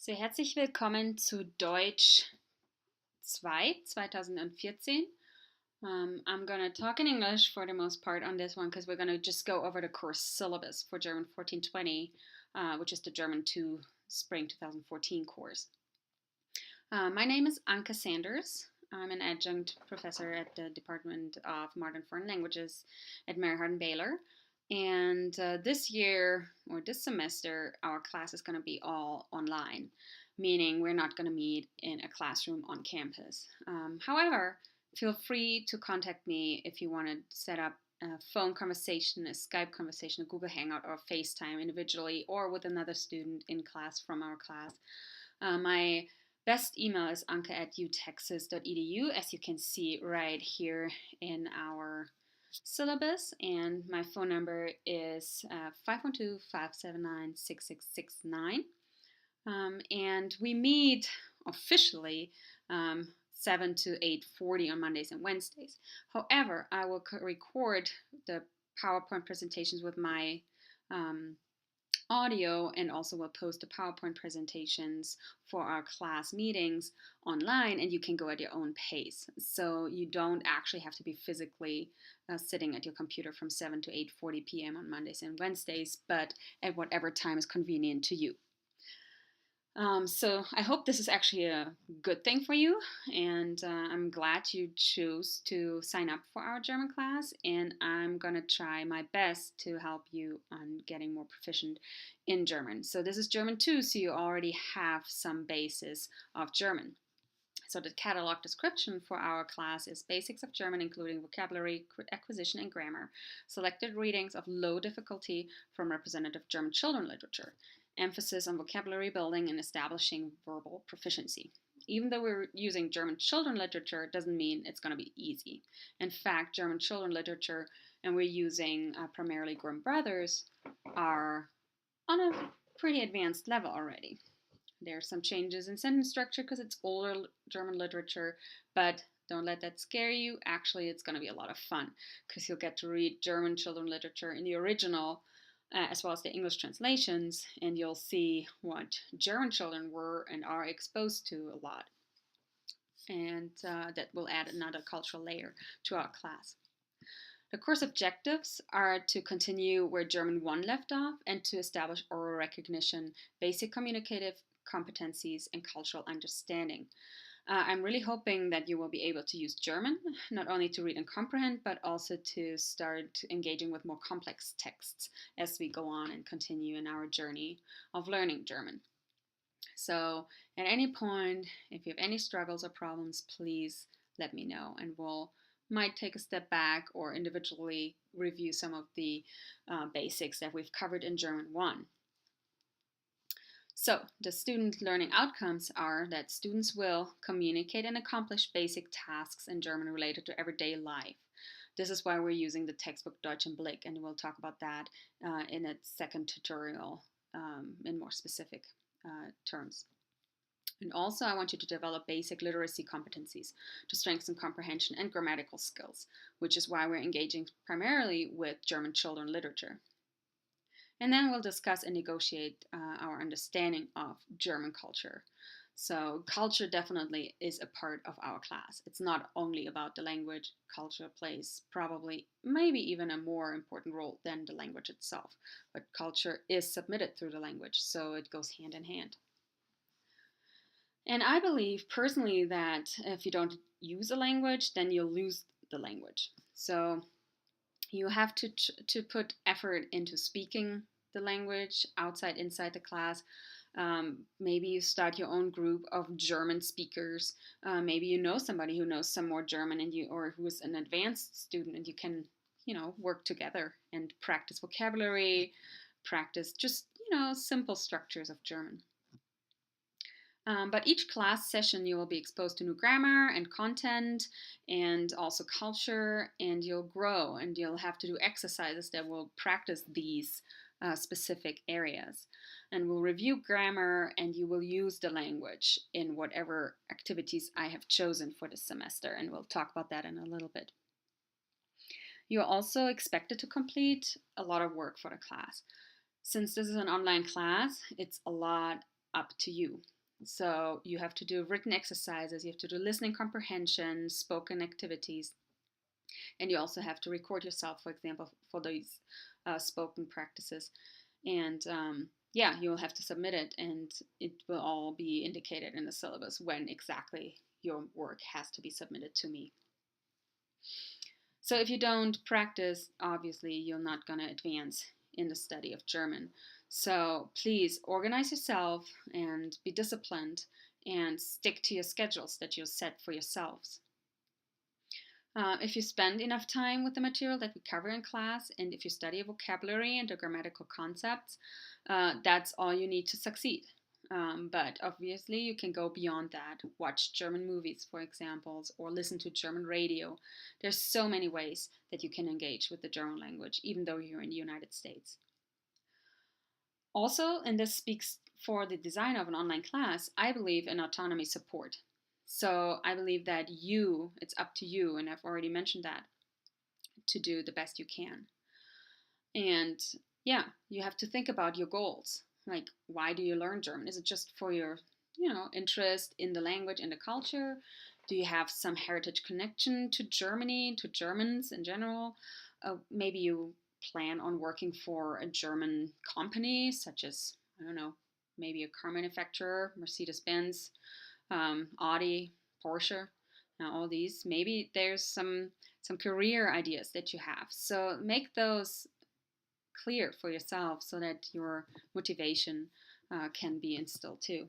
So, herzlich willkommen zu Deutsch 2 2014. I'm going to talk in English for the most part on this one because we're going to just go over the course syllabus for German 1420, which is the German 2 Spring 2014 course. My name is Anke Sanders. I'm an adjunct professor at the Department of Modern Foreign Languages at Baylor. And this year, or this semester, our class is going to be all online, meaning we're not going to meet in a classroom on campus. However, feel free to contact me if you want to set up a phone conversation, a Skype conversation, a Google Hangout, or FaceTime individually or with another student in class from our class. My best email is anke@utexas.edu, as you can see right here in our syllabus, and my phone number is 512-579-6669. And we meet officially 7 to 8:40 on Mondays and Wednesdays. However, I will record the PowerPoint presentations with my audio, and also will post the PowerPoint presentations for our class meetings online, and you can go at your own pace. So you don't actually have to be physically sitting at your computer from 7 to 8:40 p.m. on Mondays and Wednesdays, but at whatever time is convenient to you. So I hope this is actually a good thing for you, and I'm glad you chose to sign up for our German class, and I'm gonna try my best to help you on getting more proficient in German. So this is German 2, so you already have some basis of German. So the catalog description for our class is Basics of German, including vocabulary acquisition and grammar, selected readings of low difficulty from representative German children literature, emphasis on vocabulary building and establishing verbal proficiency. Even though we're using German children literature, doesn't mean it's going to be easy. In fact, German children literature, and we're using primarily Grimm Brothers, are on a pretty advanced level already. There are some changes in sentence structure because it's older German literature, but don't let that scare you. Actually, it's going to be a lot of fun because you'll get to read German children literature in the original as well as the English translations, and you'll see what German children were and are exposed to a lot. And that will add another cultural layer to our class. The course objectives are to continue where German 1 left off and to establish oral recognition, basic communicative competencies, and cultural understanding. I'm really hoping that you will be able to use German, not only to read and comprehend, but also to start engaging with more complex texts as we go on and continue in our journey of learning German. So at any point, if you have any struggles or problems, please let me know, and might take a step back or individually review some of the basics that we've covered in German 1. So, the student learning outcomes are that students will communicate and accomplish basic tasks in German related to everyday life. This is why we're using the textbook Deutsch im Blick, and we'll talk about that in a second tutorial in more specific terms. And also, I want you to develop basic literacy competencies to strengthen comprehension and grammatical skills, which is why we're engaging primarily with German children literature. And then we'll discuss and negotiate our understanding of German culture. So culture definitely is a part of our class. It's not only about the language. Culture plays probably, maybe even a more important role than the language itself. But culture is submitted through the language, so it goes hand in hand. And I believe personally that if you don't use a language, then you'll lose the language. So you have to put effort into speaking the language outside, inside the class. Maybe you start your own group of German speakers. Maybe you know somebody who knows some more German or who is an advanced student, and you can, work together and practice vocabulary, practice just, simple structures of German. But each class session you will be exposed to new grammar and content and also culture, and you'll grow and you'll have to do exercises that will practice these specific areas. And we'll review grammar, and you will use the language in whatever activities I have chosen for this semester, and we'll talk about that in a little bit. You're also expected to complete a lot of work for the class. Since this is an online class, it's a lot up to you. So you have to do written exercises, you have to do listening comprehension, spoken activities, and you also have to record yourself, for example, for these spoken practices. And yeah, you will have to submit it, and it will all be indicated in the syllabus when exactly your work has to be submitted to me. So if you don't practice, obviously you're not going to advance in the study of German. So please organize yourself and be disciplined and stick to your schedules that you set for yourselves. If you spend enough time with the material that we cover in class, and if you study vocabulary and the grammatical concepts, that's all you need to succeed. But obviously, you can go beyond that. Watch German movies, for example, or listen to German radio. There's so many ways that you can engage with the German language, even though you're in the United States. Also, and this speaks for the design of an online class, I believe in autonomy support. So I believe that it's up to you, and I've already mentioned that, to do the best you can. And yeah, you have to think about your goals. Like, why do you learn German? Is it just for your, interest in the language and the culture? Do you have some heritage connection to Germany, to Germans in general? Maybe you plan on working for a German company, such as, I don't know, maybe a car manufacturer, Mercedes-Benz, Audi, Porsche, all these. Maybe there's some career ideas that you have. So make those clear for yourself so that your motivation can be instilled too.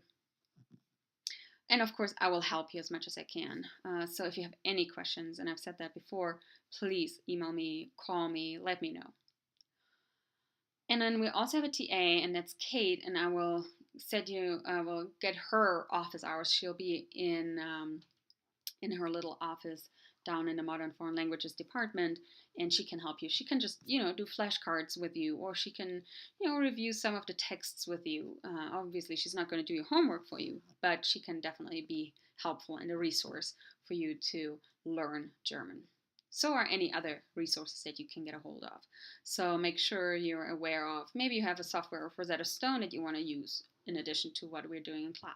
And of course, I will help you as much as I can. So if you have any questions, and I've said that before, please email me, call me, let me know. And then we also have a TA, and that's Kate, and I will will get her office hours. She'll be in her little office down in the Modern Foreign Languages department, and she can help you. She can just, do flashcards with you, or she can, review some of the texts with you. Obviously, she's not going to do your homework for you, but she can definitely be helpful and a resource for you to learn German. So are any other resources that you can get a hold of. So make sure you're aware of, maybe you have a software of Rosetta Stone that you want to use in addition to what we're doing in class.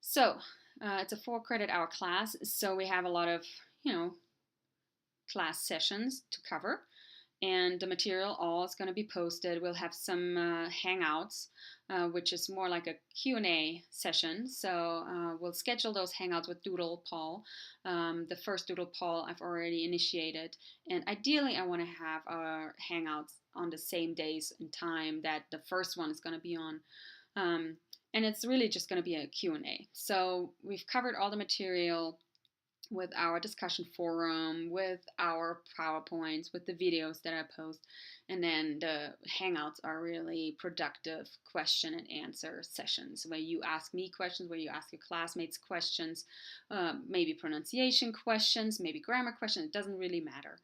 So it's a 4 credit hour class, so we have a lot of, class sessions to cover. And the material all is going to be posted. We'll have some hangouts, which is more like a Q&A session. So we'll schedule those hangouts with Doodle Poll. The first Doodle Poll I've already initiated. And ideally, I want to have our hangouts on the same days and time that the first one is going to be on. And it's really just going to be a Q&A. So we've covered all the material with our discussion forum, with our PowerPoints, with the videos that I post. And then the Hangouts are really productive question and answer sessions where you ask me questions, where you ask your classmates questions, maybe pronunciation questions, maybe grammar questions. It doesn't really matter.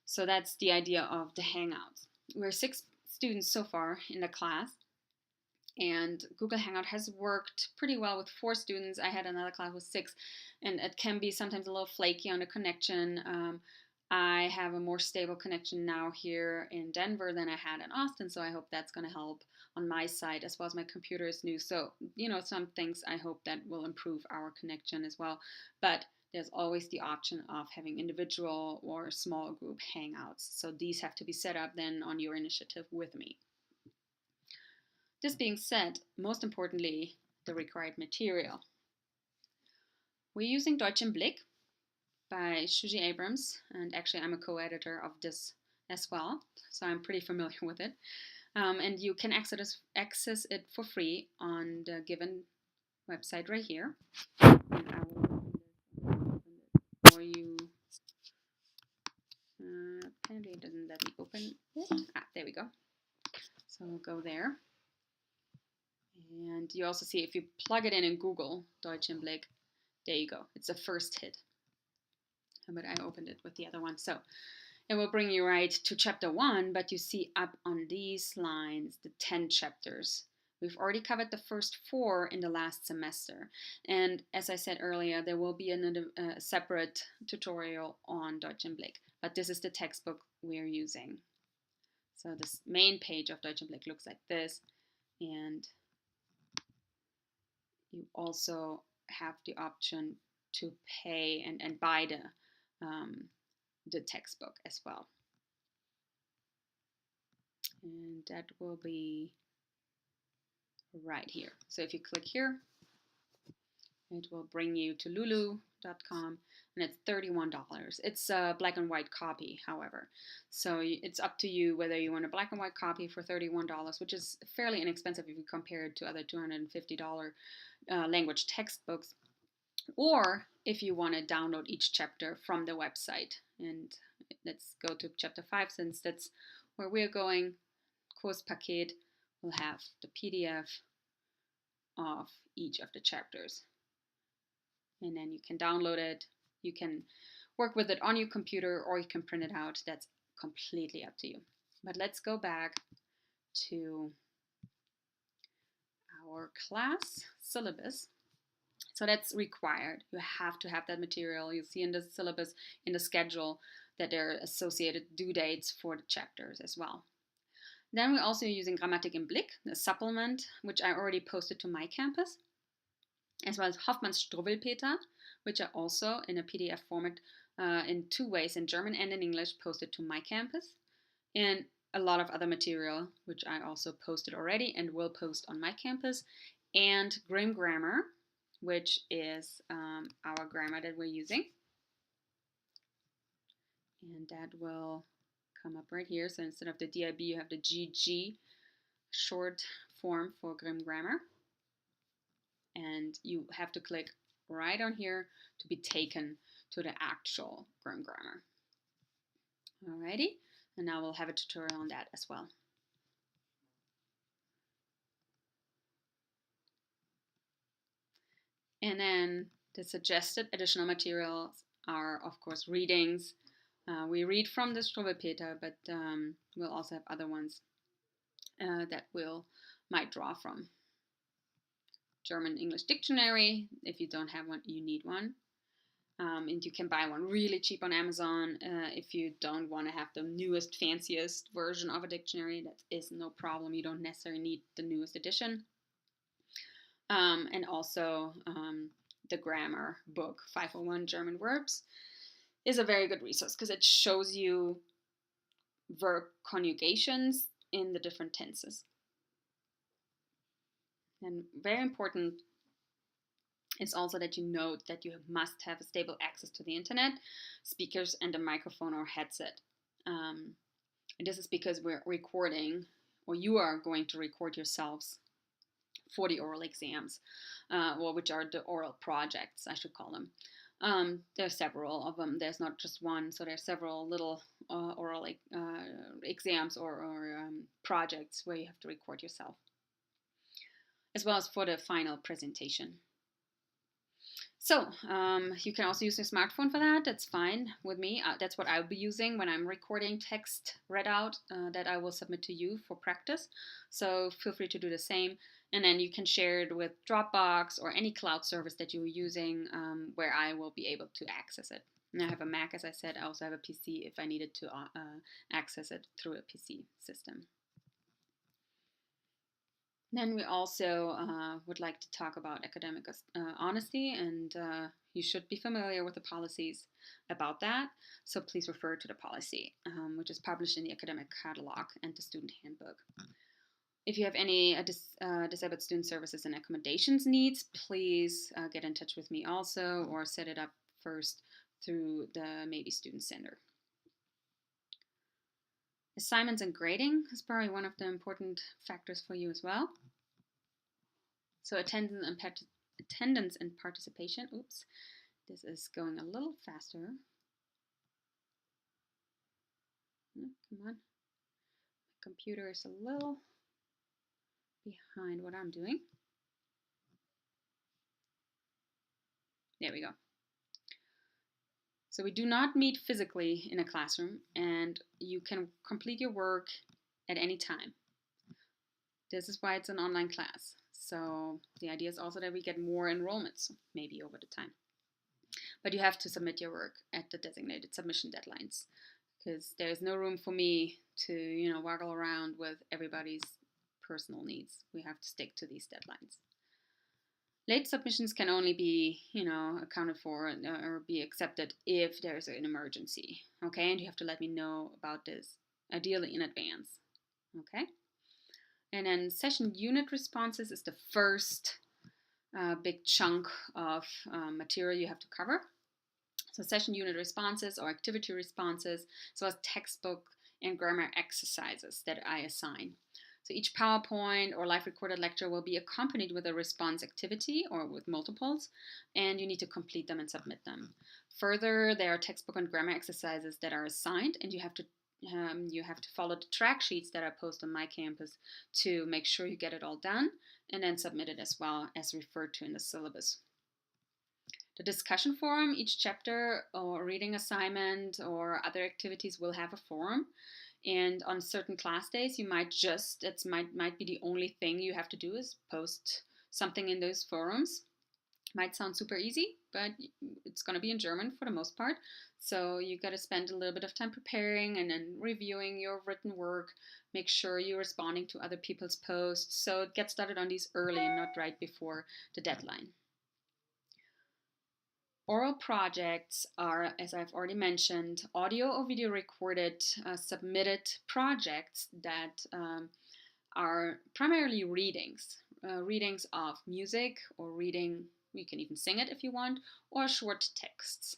So that's the idea of the Hangouts. We're 6 students so far in the class. And Google Hangout has worked pretty well with 4 students. I had another class with 6, and it can be sometimes a little flaky on the connection. I have a more stable connection now here in Denver than I had in Austin, so I hope that's going to help on my side, as well as my computer is new. So, some things I hope that will improve our connection as well. But there's always the option of having individual or small group hangouts. So these have to be set up then on your initiative with me. This being said, most importantly, the required material. We're using Deutsch im Blick by Shuji Abrams, and actually I'm a co-editor of this as well, so I'm pretty familiar with it. And you can access it for free on the given website right here. And I will open it for you. Apparently it doesn't let me open it. There we go. So we'll go there. And you also see if you plug it in Google, Deutsch im Blick, there you go. It's the first hit. But I opened it with the other one. So it will bring you right to chapter 1, but you see up on these lines the 10 chapters. We've already covered the first 4 in the last semester. And as I said earlier, there will be a separate tutorial on Deutsch im Blick. But this is the textbook we're using. So this main page of Deutsch im Blick looks like this. And you also have the option to pay and buy the textbook as well. And that will be right here. So if you click here, it will bring you to lulu.com, and it's $31. It's a black and white copy, however. So it's up to you whether you want a black and white copy for $31, which is fairly inexpensive if you compare it to other $250 language textbooks, or if you want to download each chapter from the website. And let's go to chapter 5, since that's where we're going. Kurspaket will have the PDF of each of the chapters. And then you can download it. You can work with it on your computer, or you can print it out. That's completely up to you. But let's go back to our class syllabus. So that's required. You have to have that material. You see in the syllabus, in the schedule, that there are associated due dates for the chapters as well. Then we're also using Grammatik im Blick, the supplement, which I already posted to my campus, as well as Hoffmann's Struwwelpeter, which are also in a PDF format in 2 ways, in German and in English, posted to my campus, and a lot of other material, which I also posted already and will post on my campus, and Grimm Grammar, which is our grammar that we're using. And that will come up right here. So instead of the DIB, you have the GG, short form for Grimm Grammar. And you have to click right on here to be taken to the actual Grimm Grammar. Alrighty, and now we'll have a tutorial on that as well. And then the suggested additional materials are, of course, readings. We read from the Struwwelpeter, but we'll also have other ones that might draw from. German English dictionary. If you don't have one, you need one. And you can buy one really cheap on Amazon if you don't want to have the newest, fanciest version of a dictionary. That is no problem. You don't necessarily need the newest edition. And also the grammar book, 501 German Verbs, is a very good resource because it shows you verb conjugations in the different tenses. And very important is also that you note that you must have a stable access to the internet, speakers, and a microphone or headset. And this is because we're recording, or you are going to record yourselves for the oral exams, which are the oral projects, I should call them. There are several of them. There's not just one, so there's several little oral exams or projects where you have to record yourself, as well as for the final presentation. So you can also use your smartphone for that. That's fine with me. That's what I'll be using when I'm recording text read out that I will submit to you for practice. So feel free to do the same. And then you can share it with Dropbox or any cloud service that you're using where I will be able to access it. And I have a Mac, as I said. I also have a PC if I needed to access it through a PC system. Then we also would like to talk about academic honesty, and you should be familiar with the policies about that. So please refer to the policy, which is published in the academic catalog and the student handbook. If you have any disabled student services and accommodations needs, please get in touch with me also, or set it up first through the Maybe Student Center. Assignments and grading is probably one of the important factors for you as well. So attendance and participation. Oops, this is going a little faster. Come on. My computer is a little behind what I'm doing. There we go. So we do not meet physically in a classroom, and you can complete your work at any time. This is why it's an online class. So the idea is also that we get more enrollments, maybe over the time. But you have to submit your work at the designated submission deadlines, because there's no room for me to, waggle around with everybody's personal needs. We have to stick to these deadlines. Late submissions can only be, accounted for or be accepted if there's an emergency. Okay, and you have to let me know about this, ideally in advance. Okay, and then session unit responses is the first big chunk of material you have to cover. So session unit responses or activity responses, as well as textbook and grammar exercises that I assign. So each PowerPoint or live recorded lecture will be accompanied with a response activity or with multiples, and you need to complete them and submit them. Further, there are textbook and grammar exercises that are assigned, and you have to follow the track sheets that I post on my campus to make sure you get it all done, and then submit it as well as referred to in the syllabus. The discussion forum, each chapter or reading assignment or other activities will have a forum. And on certain class days, you might might be the only thing you have to do is post something in those forums. Might sound super easy, but it's going to be in German for the most part. So you got to spend a little bit of time preparing and then reviewing your written work. Make sure you're responding to other people's posts. So get started on these early and not right before the deadline. Oral projects are, as I've already mentioned, audio or video recorded, submitted projects that are primarily readings. Readings of music or reading, you can even sing it if you want, or short texts.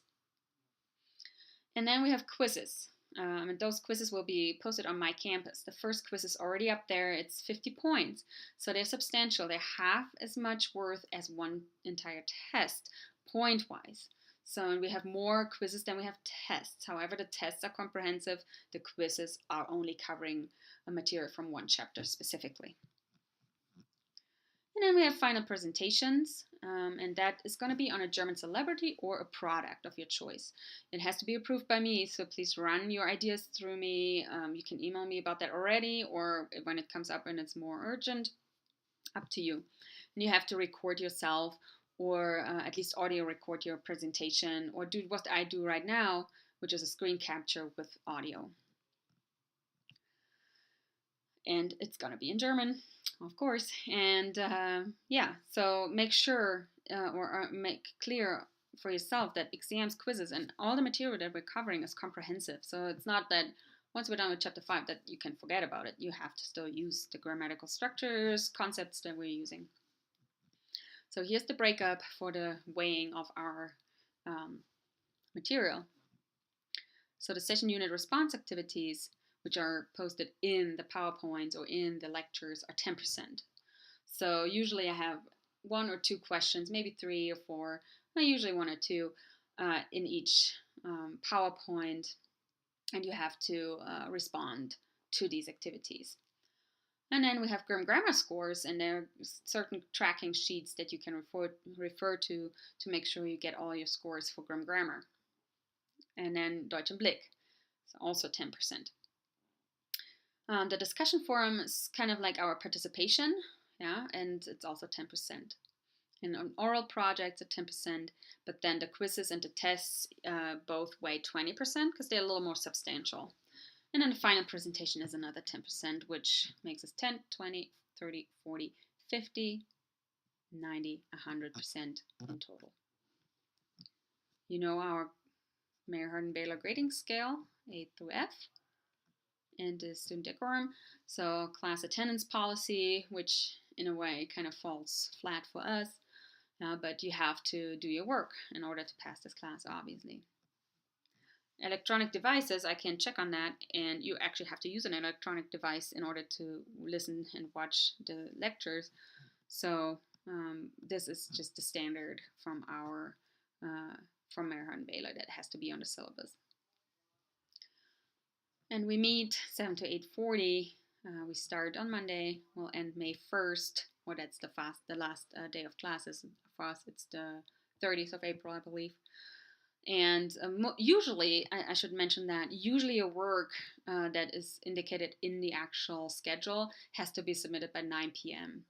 And then we have quizzes. And those quizzes will be posted on my campus. The first quiz is already up there. It's 50 points. So they're substantial. They're half as much worth as one entire test, point-wise. So we have more quizzes than we have tests. However, the tests are comprehensive. The quizzes are only covering a material from one chapter specifically. And then we have final presentations, and that is going to be on a German celebrity or a product of your choice. It has to be approved by me, so please run your ideas through me. You can email me about that already, or when it comes up and it's more urgent, up to you. And you have to record yourself, or at least audio record your presentation, or do what I do right now, which is a screen capture with audio. And it's going to be in German, of course. And yeah, so make sure or make clear for yourself that exams, quizzes, and all the material that we're covering is comprehensive. So it's not that once we're done with chapter 5 that you can forget about it. You have to still use the grammatical structures, concepts that we're using. So here's the breakup for the weighing of our material. So the session unit response activities, which are posted in the PowerPoints or in the lectures, are 10%. So usually I have 1 or 2 questions, maybe 3 or 4, usually 1 or 2 in each PowerPoint, and you have to respond to these activities. And then we have grammar scores, and there are certain tracking sheets that you can refer to make sure you get all your scores for grammar. And then Deutsch and Blick, so also 10%. The discussion forum is kind of like our participation, yeah, and it's also 10%. And on oral projects at 10%, but then the quizzes and the tests both weigh 20% because they're a little more substantial. And then the final presentation is another 10%, which makes us 10, 20, 30, 40, 50, 90, 100% in total. You know our Meyer-Hardin-Baylor grading scale, A through F, and the student decorum. So class attendance policy, which in a way kind of falls flat for us, but you have to do your work in order to pass this class, obviously. Electronic devices, I can check on that, and you actually have to use an electronic device in order to listen and watch the lectures. So this is just the standard from our from Meyer-Hardin-Baylor that has to be on the syllabus. And we meet 7 to 8:40. We start on Monday. We'll end May 1st. Well, that's the last day of classes. For us, it's the 30th of April, I believe. And usually, I should mention that usually your work that is indicated in the actual schedule has to be submitted by 9 p.m.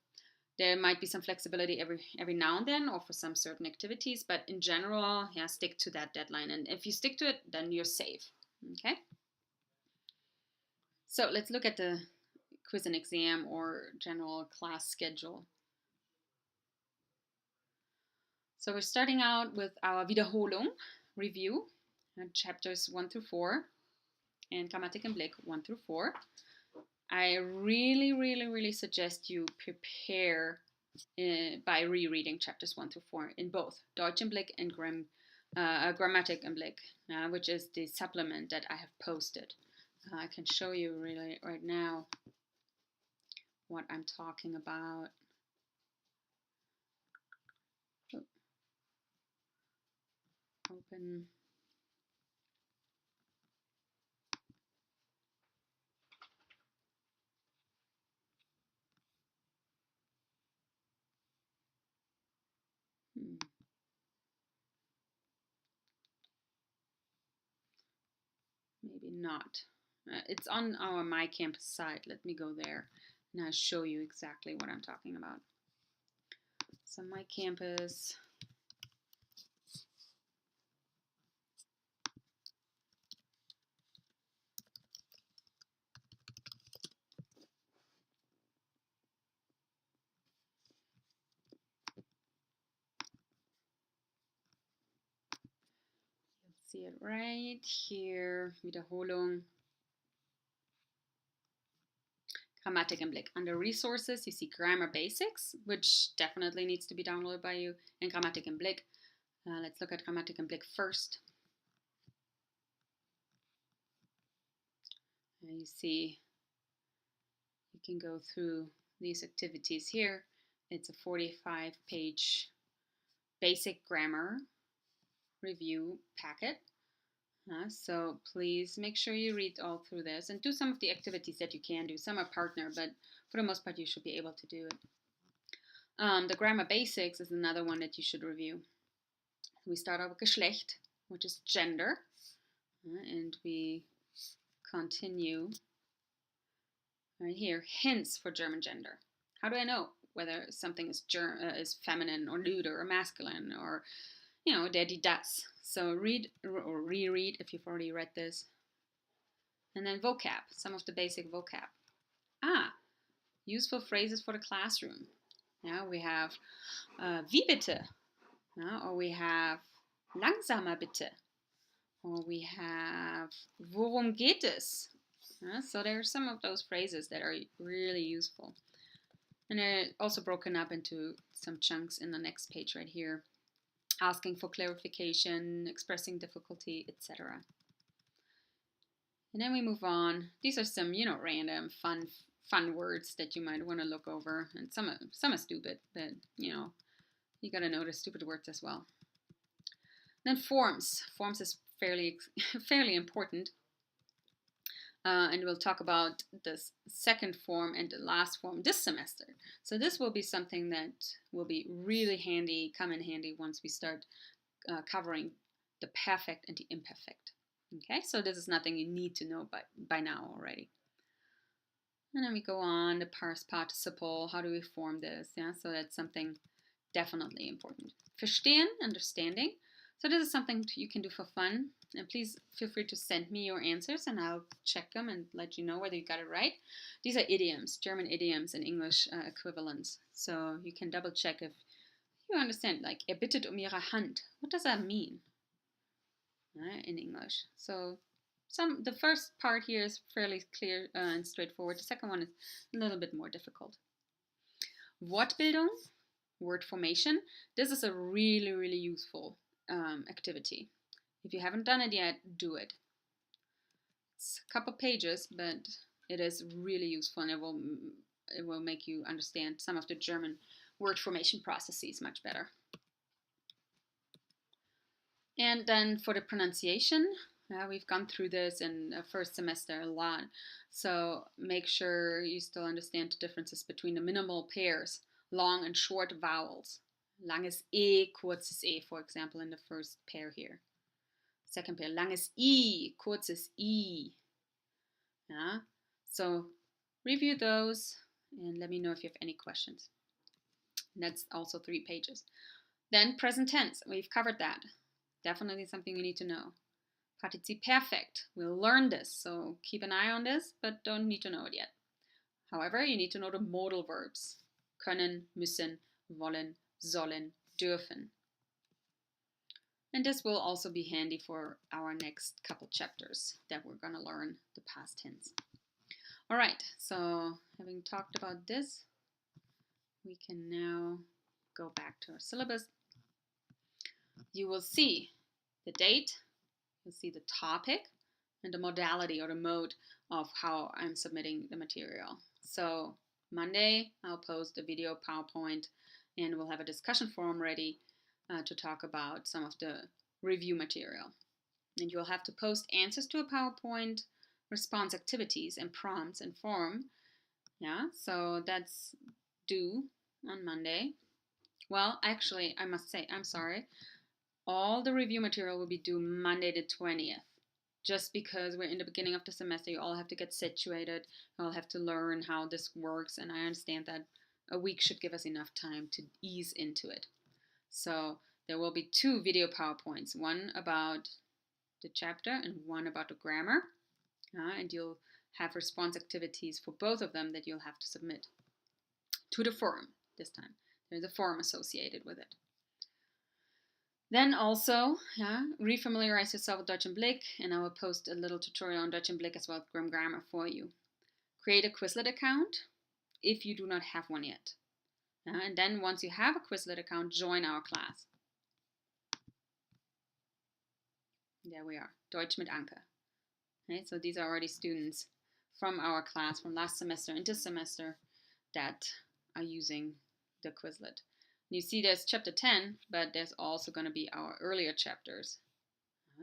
There might be some flexibility every now and then, or for some certain activities, but in general, yeah, stick to that deadline. And if you stick to it, then you're safe. Okay. So let's look at the quiz and exam or general class schedule. So we're starting out with our Wiederholung review, chapters 1 through 4, and Grammatik im Blick 1 through 4. I really suggest you prepare by rereading chapters 1 through 4 in both Deutsch im Blick and Grammatik im Blick, which is the supplement that I have posted. I can show you really right now what I'm talking about. Open. Maybe not. It's on our My Campus site. Let me go there and I'll show you exactly what I'm talking about. So My Campus. See it right here, Wiederholung. Grammatik im Blick. Under Resources, you see Grammar Basics, which definitely needs to be downloaded by you, and Grammatik im Blick. Let's look at Grammatik im Blick first. You see, you can go through these activities here. It's a 45-page basic grammar review packet. So please make sure you read all through this and do some of the activities that you can do. Some are partner, but for the most part you should be able to do it. The Grammar Basics is another one that you should review. We start out with Geschlecht, which is gender, and we continue right here, hints for German gender. How do I know whether something is feminine or neuter or masculine or, der, die, das. So read or reread if you've already read this. And then vocab, some of the basic vocab. Useful phrases for the classroom. We have wie bitte, or we have langsamer bitte, or we have worum geht es. So there are some of those phrases that are really useful. And they're also broken up into some chunks in the next page right here. Asking for clarification, expressing difficulty, etc. And then we move on. These are some, random fun words that you might want to look over. And some are stupid, but, you got to know the stupid words as well. Then forms. Forms is fairly important. And we'll talk about this second form and the last form this semester. So this will be something that will be really come in handy once we start covering the perfect and the imperfect. Okay, so this is nothing you need to know by now already. And then we go on, the past participle, how do we form this? So that's something definitely important. Verstehen, understanding. So this is something you can do for fun. And please feel free to send me your answers and I'll check them and let you know whether you got it right. These are idioms, German idioms and English equivalents. So you can double check if you understand, like, bittet ihre Hand. What does that mean in English? So the first part here is fairly clear and straightforward. The second one is a little bit more difficult. Wortbildung, word formation. This is a really useful activity. If you haven't done it yet, do it. It's a couple pages, but it is really useful and it will make you understand some of the German word formation processes much better. And then for the pronunciation, we've gone through this in the first semester a lot. So make sure you still understand the differences between the minimal pairs, long and short vowels. Langes E, kurzes E, for example, in the first pair here. Second pair, langes I, kurzes I. So review those and let me know if you have any questions. And that's also 3 pages. Then present tense, we've covered that. Definitely something you need to know. Partizip Perfekt, we'll learn this, so keep an eye on this, but don't need to know it yet. However, you need to know the modal verbs. Können, müssen, wollen, sollen, dürfen. And this will also be handy for our next couple chapters that we're going to learn the past tense. All right, so having talked about this, we can now go back to our syllabus. You will see the date, you'll see the topic, and the modality or the mode of how I'm submitting the material. So Monday, I'll post a video PowerPoint, and we'll have a discussion forum ready to talk about some of the review material. And you'll have to post answers to a PowerPoint, response activities and prompts and form. Yeah, so that's due on Monday. Well, actually, I must say, I'm sorry. All the review material will be due Monday the 20th. Just because we're in the beginning of the semester, you all have to get situated. You all have to learn how this works. And I understand that a week should give us enough time to ease into it. So there will be 2 video PowerPoints, one about the chapter and one about the grammar. And you'll have response activities for both of them that you'll have to submit to the forum this time. There's a forum associated with it. Then also, refamiliarize yourself with Deutsch im Blick, and I will post a little tutorial on Deutsch im Blick as well as grammar for you. Create a Quizlet account if you do not have one yet. And then once you have a Quizlet account, join our class. There we are, Deutsch mit Anke. Okay, so these are already students from our class from last semester and this semester that are using the Quizlet. You see there's chapter 10, but there's also going to be our earlier chapters.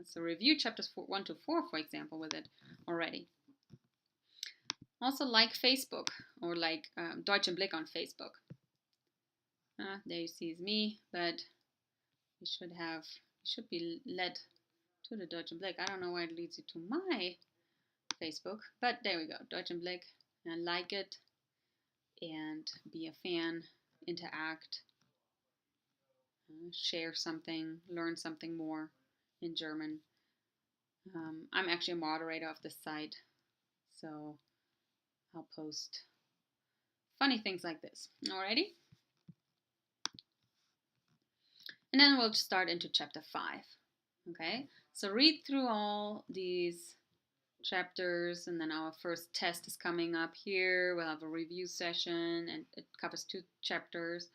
So review chapters 1 to 4, for example, with it already. Also like Facebook or like Deutsch im Blick on Facebook. There you see is me, but you should be led to the Deutsch im Blick. I don't know why it leads you to my Facebook, but there we go, Deutsch im Blick, and like it, and be a fan, interact, share something, learn something more in German. I'm actually a moderator of this site, so I'll post funny things like this. Alrighty? And then we'll start into chapter 5. Okay, so read through all these chapters, and then our first test is coming up here. We'll have a review session, and it covers 2 chapters.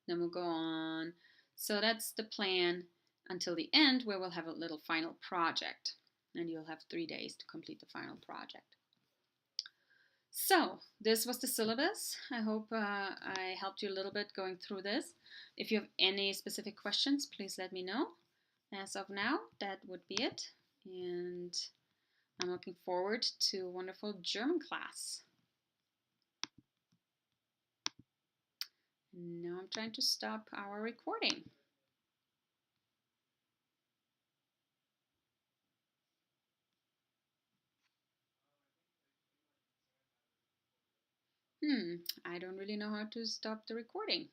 Then we'll go on. So that's the plan until the end, where we'll have a little final project, and you'll have 3 days to complete the final project. So this was the syllabus. I hope I helped you a little bit going through this. If you have any specific questions, please let me know. As of now, that would be it, and I'm looking forward to a wonderful German class. Now I'm trying to stop our recording. I don't really know how to stop the recording.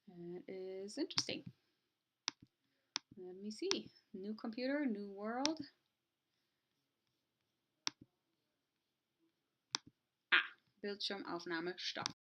That is interesting. Let me see. New computer, new world. Bildschirmaufnahme stoppen.